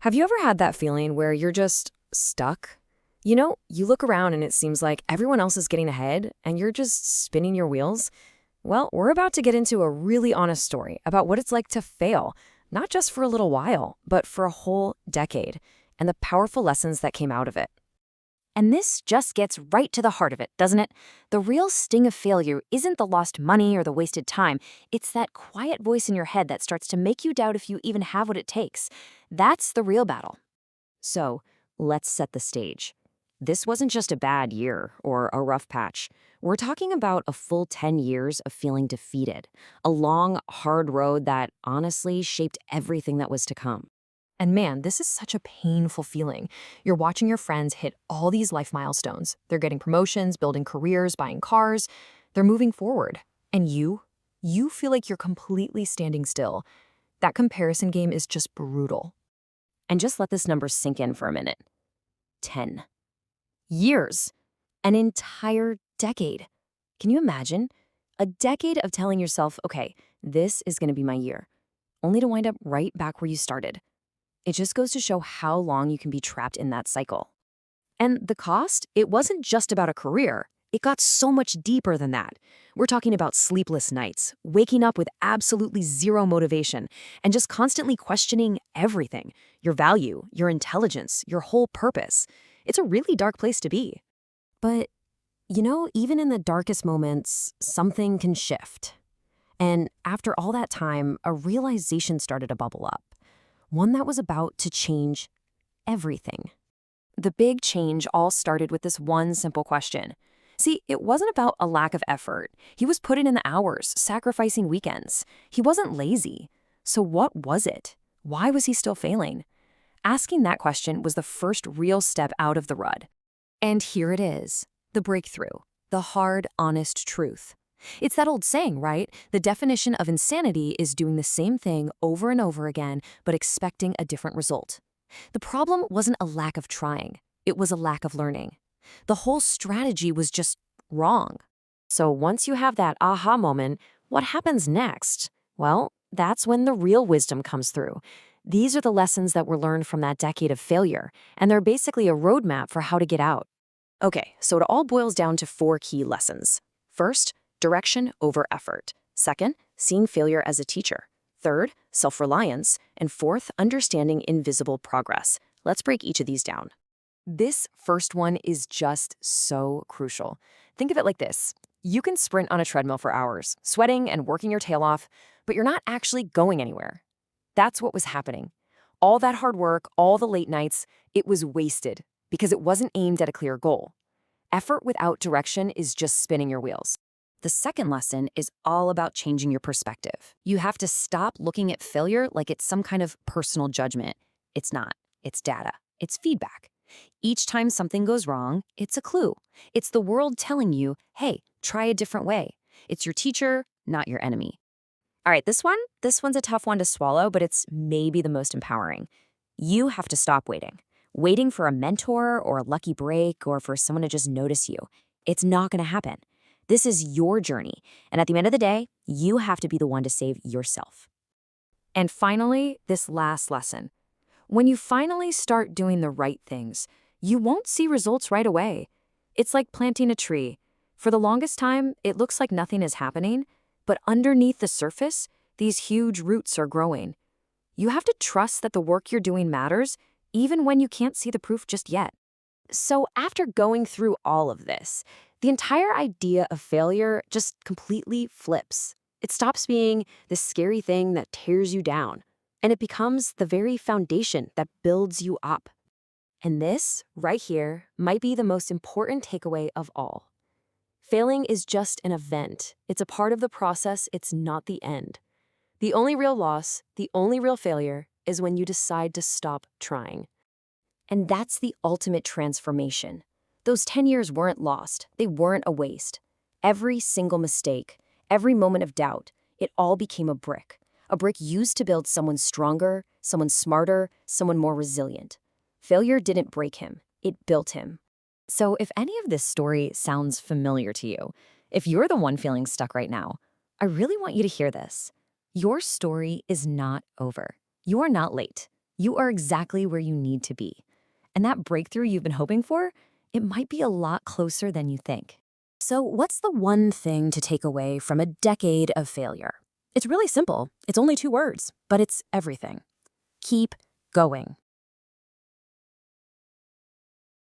Have you ever had that feeling where you're just stuck? You look around and it seems like everyone else is getting ahead and you're just spinning your wheels. Well, we're about to get into a really honest story about what it's like to fail, not just for a little while, but for a whole decade, and the powerful lessons that came out of it. And this just gets right to the heart of it, doesn't it? The real sting of failure isn't the lost money or the wasted time. It's that quiet voice in your head that starts to make you doubt if you even have what it takes. That's the real battle. So, let's set the stage. This wasn't just a bad year or a rough patch. We're talking about a full 10 years of feeling defeated, a long, hard road that honestly shaped everything that was to come. And man, this is such a painful feeling. You're watching your friends hit all these life milestones. They're getting promotions, building careers, buying cars. They're moving forward. And you feel like you're completely standing still. That comparison game is just brutal. And just let this number sink in for a minute. 10 years. An entire decade. Can you imagine? A decade of telling yourself, okay, this is going to be my year, only to wind up right back where you started. It just goes to show how long you can be trapped in that cycle. And the cost, it wasn't just about a career. It got so much deeper than that. We're talking about sleepless nights, waking up with absolutely zero motivation, and just constantly questioning everything, your value, your intelligence, your whole purpose. It's a really dark place to be. But, even in the darkest moments, something can shift. And after all that time, a realization started to bubble up. One that was about to change everything. The big change all started with this one simple question. See, it wasn't about a lack of effort. He was putting in the hours, sacrificing weekends. He wasn't lazy. So what was it? Why was he still failing? Asking that question was the first real step out of the rut. And here it is, the breakthrough, the hard, honest truth. It's that old saying, right? The definition of insanity is doing the same thing over and over again, but expecting a different result. The problem wasn't a lack of trying. It was a lack of learning. The whole strategy was just wrong. So once you have that aha moment, what happens next? Well, that's when the real wisdom comes through. These are the lessons that were learned from that decade of failure, and they're basically a roadmap for how to get out. Okay, so it all boils down to 4 key lessons. First, direction over effort. Second, seeing failure as a teacher. Third, self-reliance. And fourth, understanding invisible progress. Let's break each of these down. This first one is just so crucial. Think of it like this. You can sprint on a treadmill for hours, sweating and working your tail off, but you're not actually going anywhere. That's what was happening. All that hard work, all the late nights, it was wasted because it wasn't aimed at a clear goal. Effort without direction is just spinning your wheels. The second lesson is all about changing your perspective. You have to stop looking at failure like it's some kind of personal judgment. It's not. It's data. It's feedback. Each time something goes wrong, it's a clue. It's the world telling you, hey, try a different way. It's your teacher, not your enemy. All right, this one's a tough one to swallow, but it's maybe the most empowering. You have to stop waiting for a mentor or a lucky break or for someone to just notice you. It's not going to happen. This is your journey, and at the end of the day, you have to be the one to save yourself. And finally, this last lesson. When you finally start doing the right things, you won't see results right away. It's like planting a tree. For the longest time, it looks like nothing is happening, but underneath the surface, these huge roots are growing. You have to trust that the work you're doing matters, even when you can't see the proof just yet. So after going through all of this, the entire idea of failure just completely flips. It stops being this scary thing that tears you down, and it becomes the very foundation that builds you up. And this, right here, might be the most important takeaway of all. Failing is just an event. It's a part of the process. It's not the end. The only real loss, the only real failure, is when you decide to stop trying. And that's the ultimate transformation. Those 10 years weren't lost. They weren't a waste. Every single mistake, every moment of doubt, it all became a brick used to build someone stronger, someone smarter, someone more resilient. Failure didn't break him. It built him. So if any of this story sounds familiar to you, if you're the one feeling stuck right now, I really want you to hear this. Your story is not over. You are not late. You are exactly where you need to be. And that breakthrough you've been hoping for, it might be a lot closer than you think. So, what's the one thing to take away from a decade of failure? It's really simple. It's only 2 words, but it's everything. Keep going.